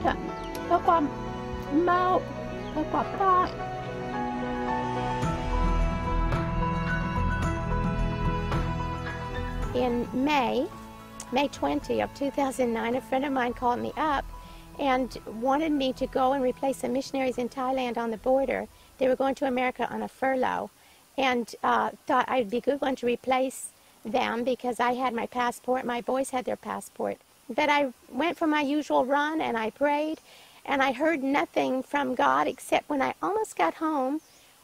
ค่ะเพื่อความเมาเพื่อความตาย In May 20 of 2009, a friend of mine called me up and wanted me to go and replace some missionaries in Thailand on the border. They were going to America on a furlough, and thought I'd be a good one to replace them because I had my passport, my boys had their passport. But I went for my usual run and I prayed, and I heard nothing from God except when I almost got home,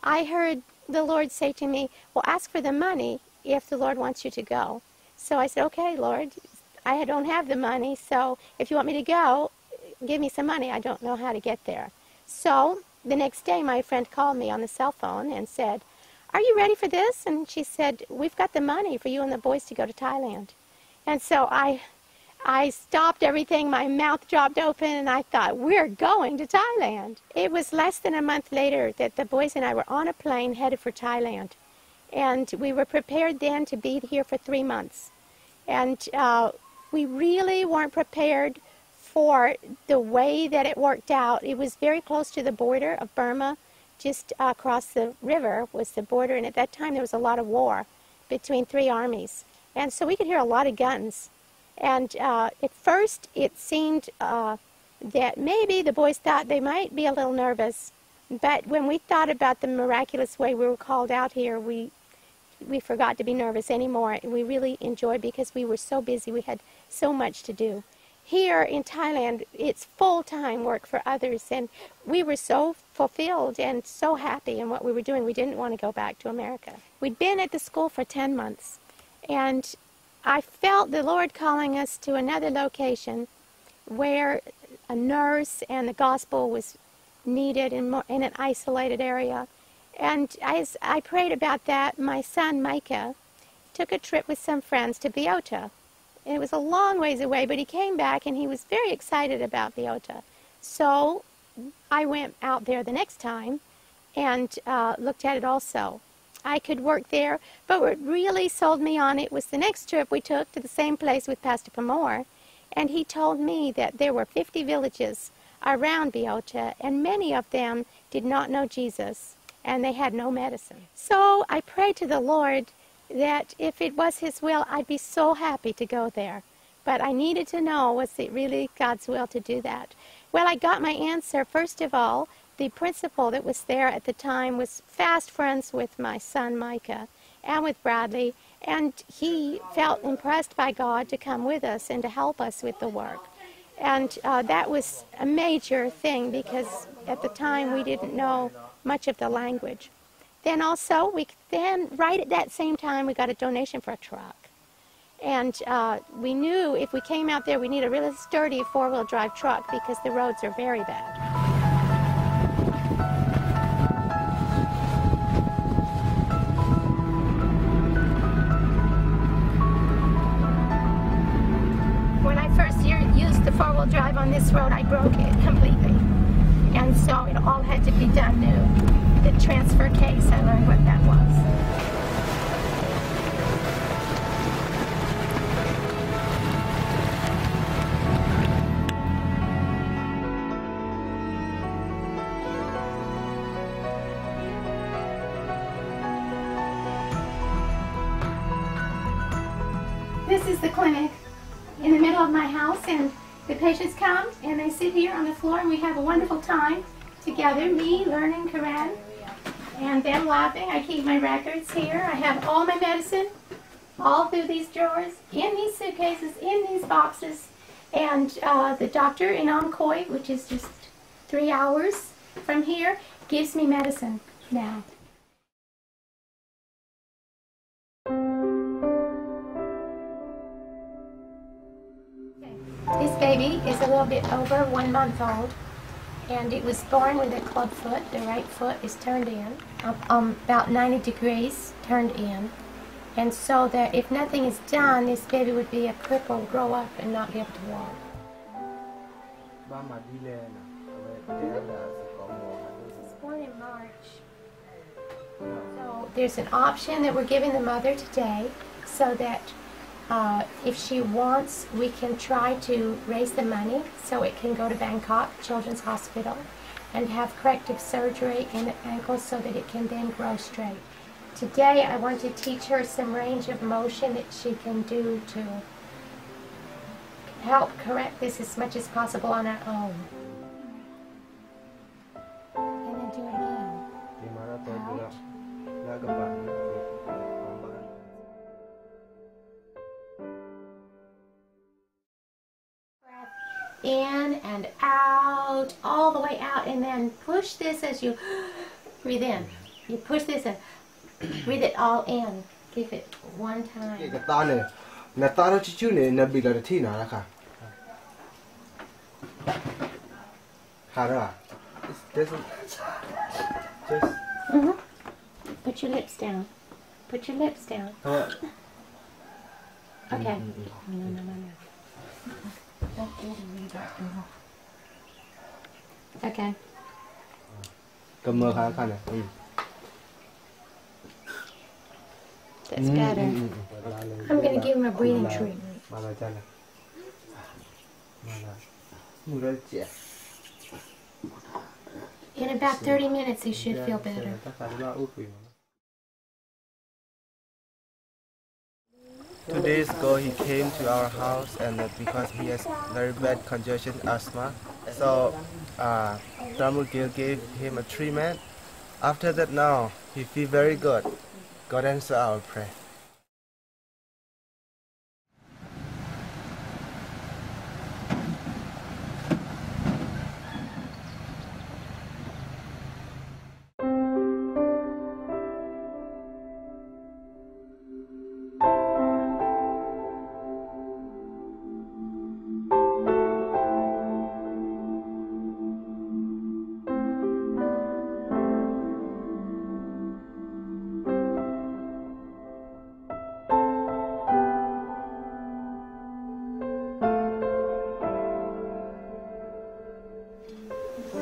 I heard the Lord say to me, well, ask for the money if the Lord wants you to go. So I said, okay, Lord, I don't have the money, so if you want me to go, give me some money. I don't know how to get there. So the next day, my friend called me on the cell phone and said, are you ready for this? And she said, we've got the money for you and the boys to go to Thailand. And so I stopped everything. My mouth dropped open, and I thought, we're going to Thailand. It was less than a month later that the boys and I were on a plane headed for Thailand. And we were prepared then to be here for 3 months. And we really weren't prepared for the way that it worked out. It was very close to the border of Burma. Just across the river was the border, and at that time there was a lot of war between 3 armies. And so we could hear a lot of guns. And at first it seemed that maybe the boys thought they might be a little nervous. But when we thought about the miraculous way we were called out here, we forgot to be nervous anymore. We really enjoyed because we were so busy. We had so much to do. Here in Thailand, it's full-time work for others, and we were so fulfilled and so happy in what we were doing. We didn't want to go back to America. We'd been at the school for 10 months, and I felt the Lord calling us to another location where a nurse and the gospel was needed in an isolated area. And as I prayed about that, my son Micah took a trip with some friends to Biota. It was a long ways away, but he came back and he was very excited about Biota. So I went out there the next time and looked at it also. I could work there, but what really sold me on it was the next trip we took to the same place with Pastor Pamor, and he told me that there were 50 villages around Biota, and many of them did not know Jesus, and they had no medicine. So I prayed to the Lord that if it was His will, I'd be so happy to go there. But I needed to know, was it really God's will to do that? Well, I got my answer. First of all, the principal that was there at the time was fast friends with my son Micah and with Bradley, and he felt impressed by God to come with us and to help us with the work. And that was a major thing because at the time we didn't know much of the language. Then also, right at that same time, we got a donation for a truck. And we knew if we came out there, we need a really sturdy four-wheel drive truck because the roads are very bad. When I first used the four-wheel drive on this road, I broke it completely. And so it all had to be done new. The transfer case, I learned what that was. This is the clinic in the middle of my house, and the patients come and they sit here on the floor and we have a wonderful time together, me learning Quran and them laughing. I keep my records here. I have all my medicine all through these drawers, in these suitcases, in these boxes, and the doctor in Amkoy, which is just 3 hours from here, gives me medicine now. This baby is a little bit over 1 month old, and it was born with a club foot. The right foot is turned in, about 90 degrees turned in, and so that if nothing is done, this baby would be a cripple, grow up, and not be able to walk. This was born in March. So there's an option that we're giving the mother today so that if she wants, we can try to raise the money so it can go to Bangkok Children's Hospital and have corrective surgery in the ankle so that it can then grow straight. Today I want to teach her some range of motion that she can do to help correct this as much as possible on her own. And then do it again. In and out, all the way out, and then push this as you breathe in. You push this and breathe it all in. Give it one time. Put your lips down. Put your lips down. Okay. No. Okay. That's better. I'm going to give him a breathing treatment. In about 30 minutes, he should feel better. 2 days ago he came to our house and because he has very bad congestion asthma, so Gayle gave him a treatment. After that now he feels very good. God answer our prayer.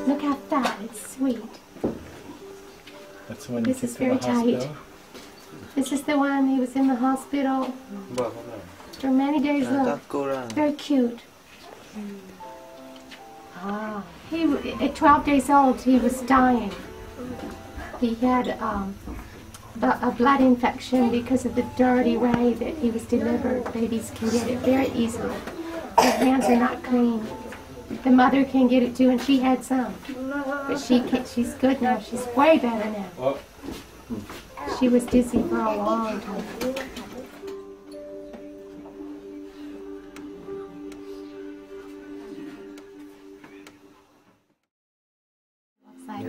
Look how fat, it's sweet. That's when This is very tight. This is the one, he was in the hospital for many days. Look, very cute. At 12 days old, he was dying. He had a blood infection because of the dirty way that he was delivered. Babies can get it very easily. Their hands are not clean. The mother can get it too, and she had some. But she's good now. She's way better now. She was dizzy for a long time.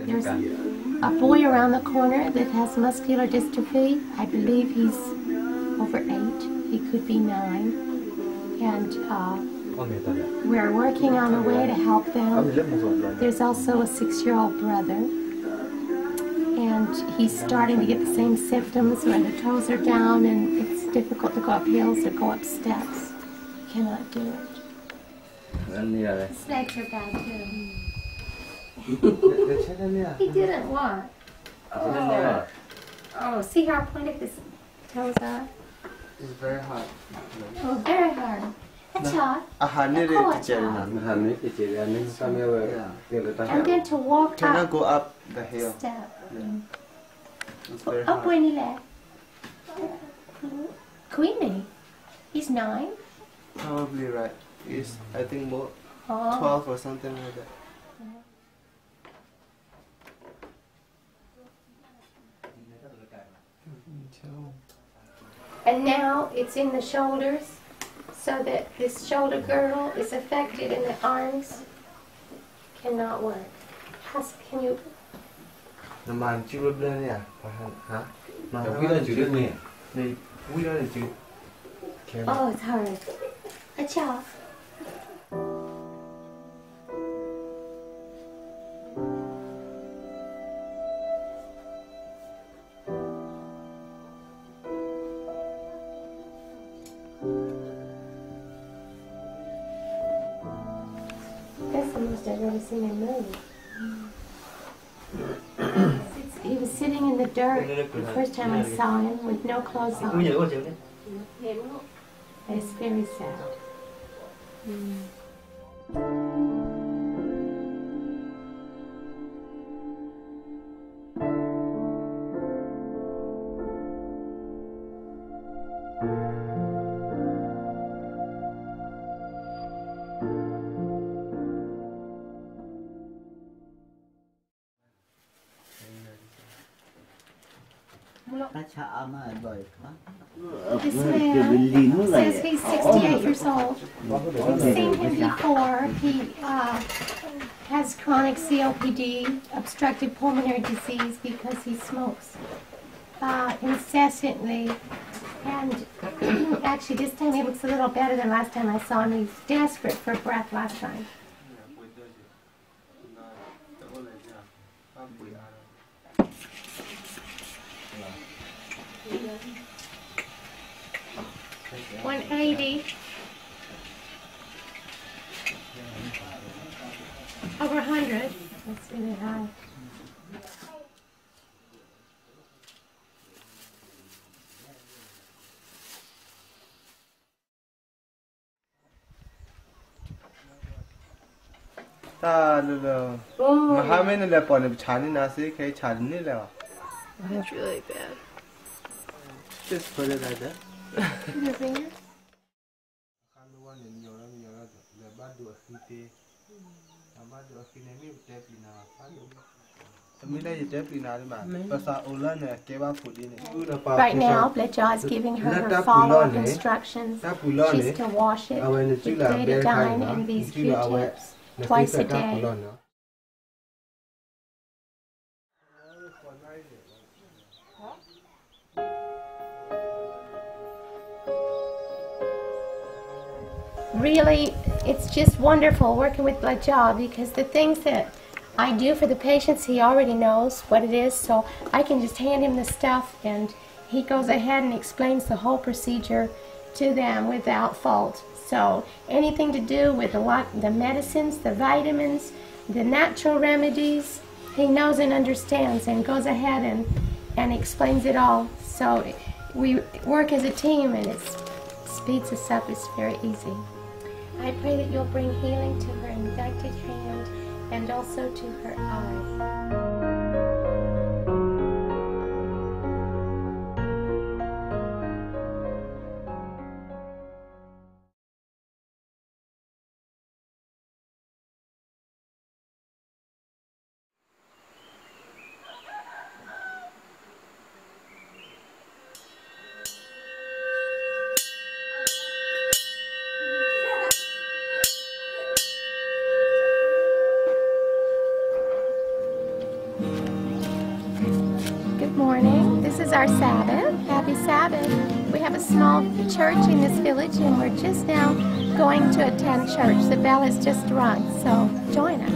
There's a boy around the corner that has muscular dystrophy. I believe he's over 8. He could be 9. And we're working on a way to help them. There's also a 6-year-old brother. And he's starting to get the same symptoms where the toes are down and it's difficult to go up hills or go up steps. He cannot do it. His legs are bad too. He didn't want. Oh, see how pointed his toes are? It's very hard. Oh, very hard. That's hard. And then to walk Cannot up, go up the hill. step. It's very Up hard. when he left. Queenie, he's 9. Probably right. It's, I think more Oh. 12 or something like that. And now it's in the shoulders, so that this shoulder girdle is affected and the arms cannot work. Can you? Oh, it's hard. Acha. That's the most I've ever seen him move. He was sitting in the dirt the first time I saw him with no clothes on. It's very sad. This man says he's 68 years old. We've seen him before. He has chronic COPD, obstructive pulmonary disease, because he smokes incessantly. And actually, this time he looks a little better than last time I saw him. He's desperate for breath last time. $180. Over 100. That's really high. That's really bad. Just put it like that. Your finger? Right now, Bleja is giving her follow-up instructions. She's to wash it with betadine and these Q-tips twice a day. Really, it's just wonderful working with Bleja, because the things that I do for the patients, he already knows what it is, so I can just hand him the stuff and he goes ahead and explains the whole procedure to them without fault. So anything to do with the medicines, the vitamins, the natural remedies, he knows and understands and goes ahead and explains it all. So we work as a team and it speeds us up. It's very easy. I pray that you'll bring healing to her infected hand and also to her eye. Good morning. This is our Sabbath. Happy Sabbath. We have a small church in this village and we're just now going to attend church. The bell has just rung, so join us.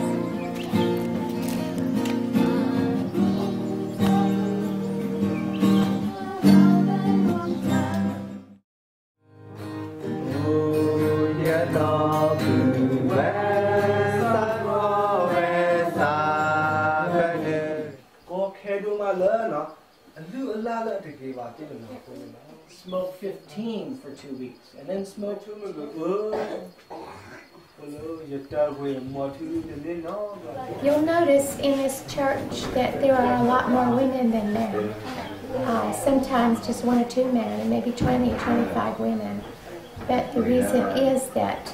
Smoke 15 for 2 weeks, and then smoke. You'll notice in this church that there are a lot more women than men. Sometimes just 1 or 2 men, and maybe 20 or 25 women. But the reason is that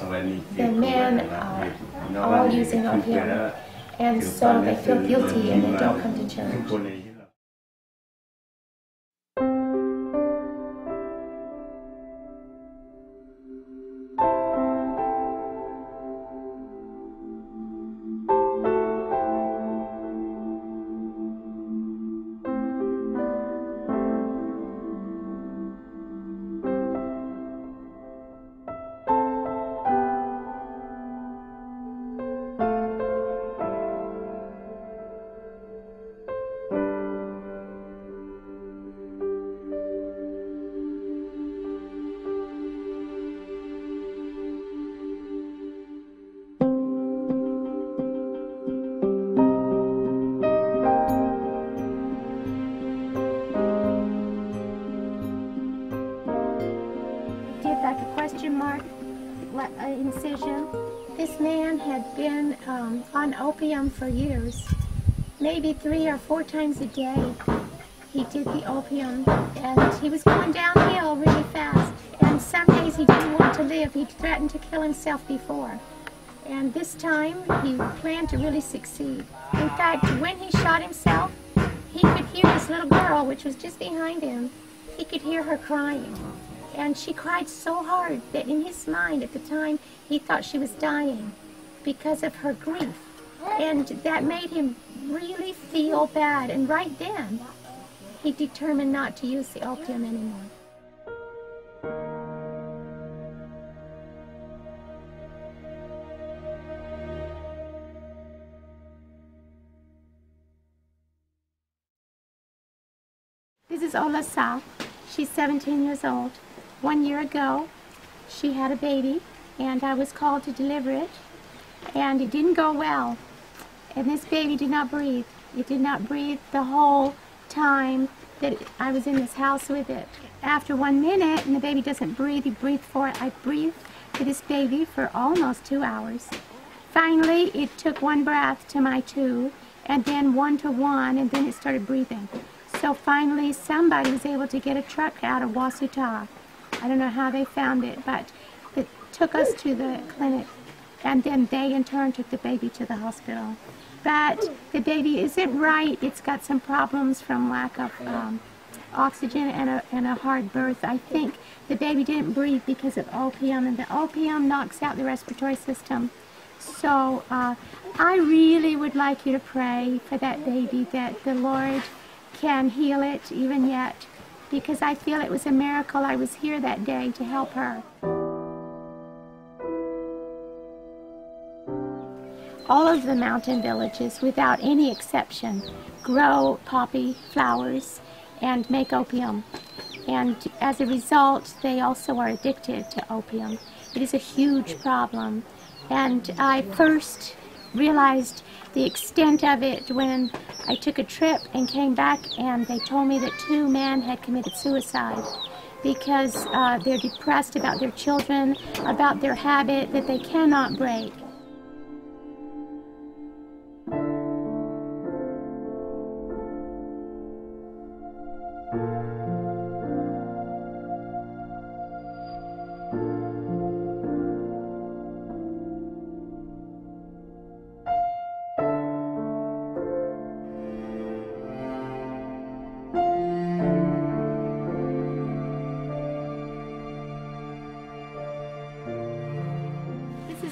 the men are all using opium, and so they feel guilty and they don't come to church. This man had been on opium for years, maybe 3 or 4 times a day. He did the opium, and he was going downhill really fast. And some days he didn't want to live. He threatened to kill himself before. And this time, he planned to really succeed. In fact, when he shot himself, he could hear this little girl, which was just behind him. He could hear her crying. And she cried so hard that in his mind at the time, he thought she was dying because of her grief. And that made him really feel bad. And right then, he determined not to use the opium anymore. This is Ola Sa. She's 17 years old. 1 year ago, she had a baby, and I was called to deliver it, and it didn't go well. And this baby did not breathe. It did not breathe the whole time that I was in this house with it. After 1 minute, and the baby doesn't breathe, you breathe for it. I breathed for this baby for almost 2 hours. Finally, it took 1 breath to my 2, and then 1 to 1, and then it started breathing. So finally, somebody was able to get a truck out of Wasuta. I don't know how they found it, but it took us to the clinic, and then they in turn took the baby to the hospital. But the baby isn't right. It's got some problems from lack of oxygen and a hard birth. I think the baby didn't breathe because of opium, and the opium knocks out the respiratory system. So I really would like you to pray for that baby, that the Lord can heal it even yet, because I feel it was a miracle I was here that day to help her. All of the mountain villages, without any exception, grow poppy flowers and make opium. And as a result, they also are addicted to opium. It is a huge problem. And I first realized the extent of it when I took a trip and came back, and they told me that 2 men had committed suicide because they're depressed about their children, about their habit that they cannot break.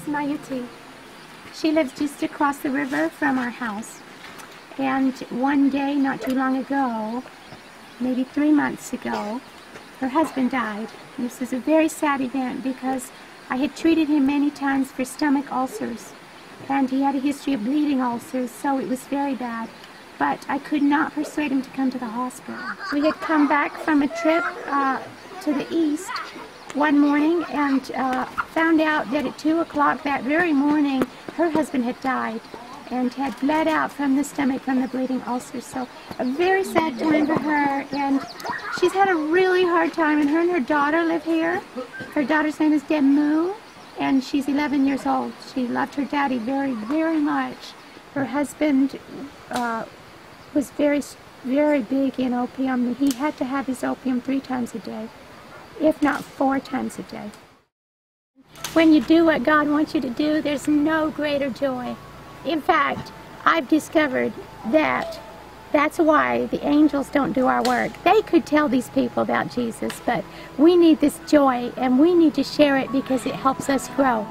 Mayuti. She lives just across the river from our house. And one day, not too long ago, maybe 3 months ago, her husband died. This is a very sad event because I had treated him many times for stomach ulcers, and he had a history of bleeding ulcers, so it was very bad. But I could not persuade him to come to the hospital. We had come back from a trip to the east one morning and found out that at 2 o'clock that very morning her husband had died and had bled out from the stomach from the bleeding ulcers. So a very sad time for her, and she's had a really hard time, and her daughter live here. Her daughter's name is Demu, and she's 11 years old. She loved her daddy very, very much. Her husband was very, very big in opium. He had to have his opium 3 times a day, if not 4 times a day. When you do what God wants you to do, there's no greater joy. In fact, I've discovered that that's why the angels don't do our work. They could tell these people about Jesus, but we need this joy, and we need to share it because it helps us grow.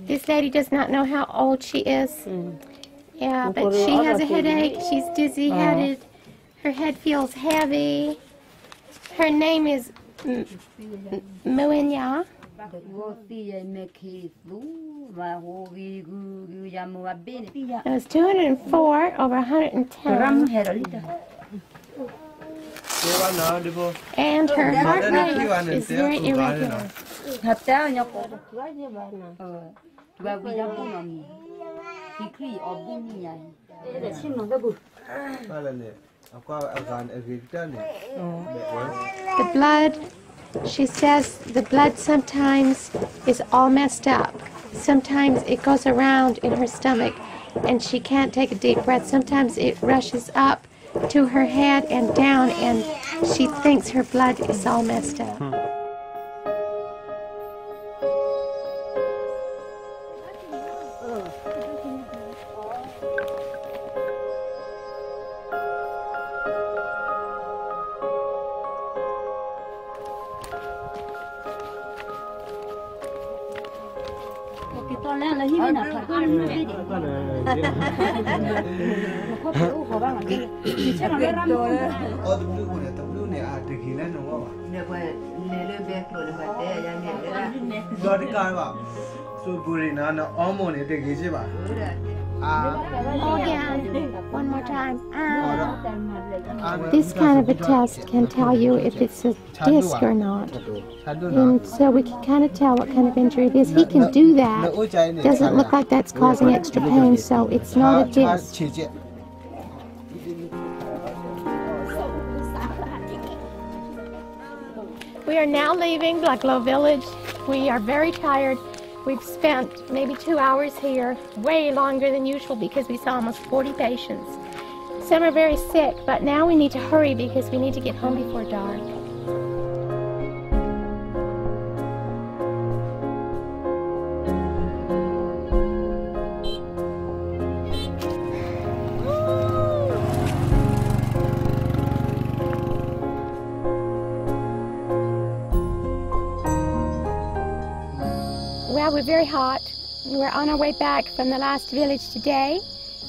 This lady does not know how old she is. Yeah, but she has a headache. She's dizzy-headed. Her head feels heavy. Her name is Muinya. It was 204 over 110. And her heart rate is very irregular. The blood, she says the blood sometimes is all messed up. Sometimes it goes around in her stomach and she can't take a deep breath. Sometimes it rushes up to her head and down and she thinks her blood is all messed up. Again, one more time. This kind of a test can tell you if it's a disc or not. And so we can kind of tell what kind of injury it is. He can do that. Doesn't look like that's causing extra pain, so it's not a disc. We are now leaving Blacklow Village. We are very tired. We've spent maybe 2 hours here, way longer than usual because we saw almost 40 patients. Some are very sick, but now we need to hurry because we need to get home before dark. Well, we're very hot. We're on our way back from the last village today.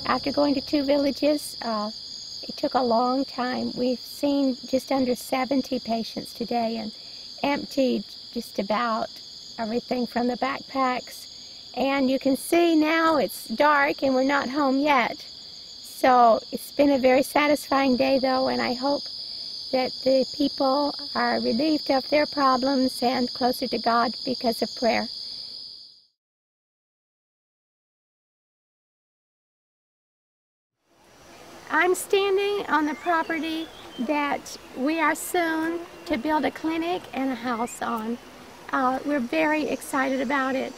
After going to 2 villages, it took a long time. We've seen just under 70 patients today and emptied just about everything from the backpacks. And you can see now it's dark and we're not home yet. So it's been a very satisfying day though, and I hope that the people are relieved of their problems and closer to God because of prayer. I'm standing on the property that we are soon to build a clinic and a house on. We're very excited about it.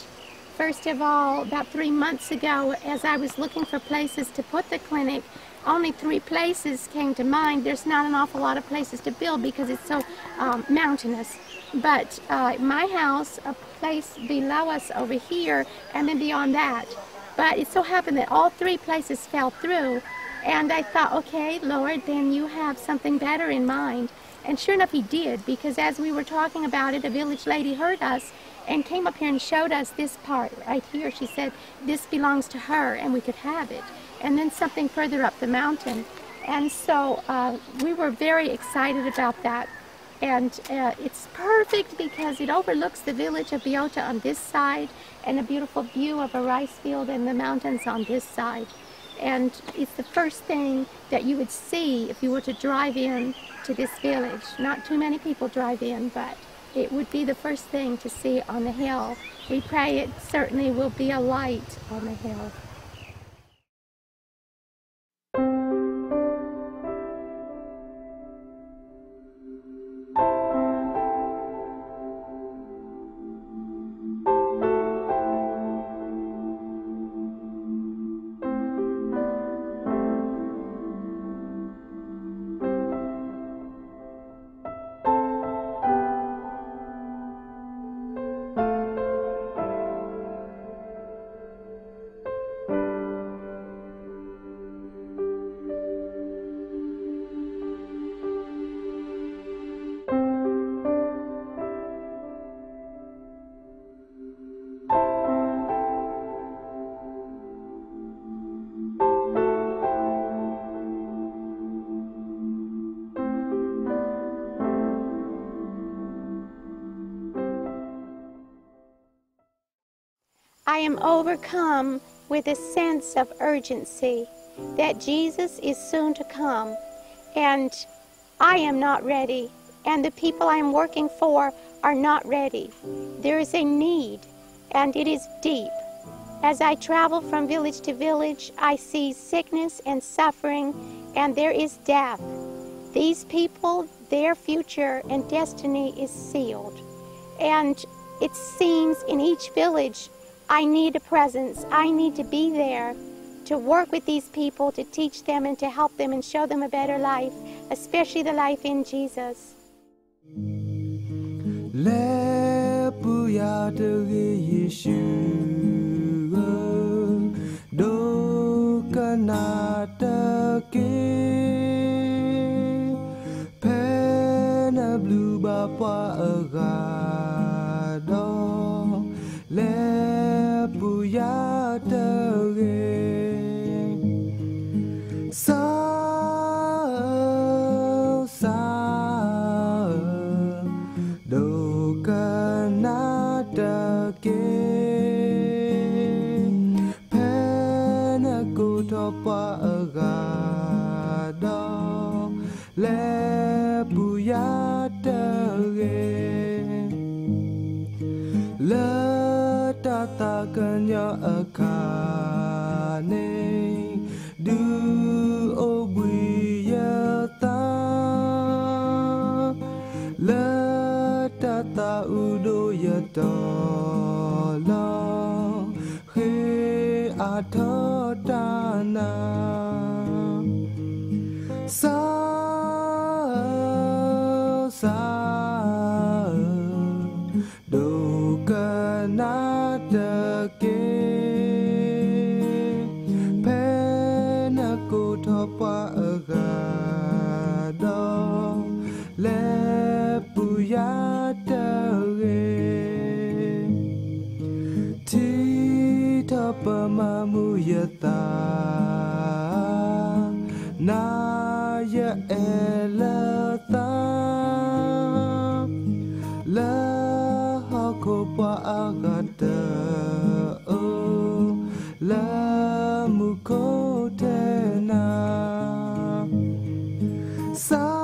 First of all, about 3 months ago, as I was looking for places to put the clinic, only 3 places came to mind. There's not an awful lot of places to build because it's so mountainous. But my house, a place below us over here, and then beyond that. But it so happened that all 3 places fell through. And I thought, okay, Lord, then you have something better in mind. And sure enough, he did, because as we were talking about it, a village lady heard us and came up here and showed us this part right here. She said, this belongs to her, and we could have it. And then something further up the mountain. And so we were very excited about that. And it's perfect because it overlooks the village of Biota on this side and a beautiful view of a rice field and the mountains on this side. And it's the first thing that you would see if you were to drive in to this village. Not too many people drive in, but it would be the first thing to see on the hill. We pray it certainly will be a light on the hill. am overcome with a sense of urgency that Jesus is soon to come, and I am not ready, and the people I am working for are not ready. There is a need, and it is deep. As I travel from village to village, I see sickness and suffering, and there is death. These people, their future and destiny is sealed. And it seems in each village, I need a presence. I need to be there to work with these people, to teach them and to help them and show them a better life, especially the life in Jesus. Sa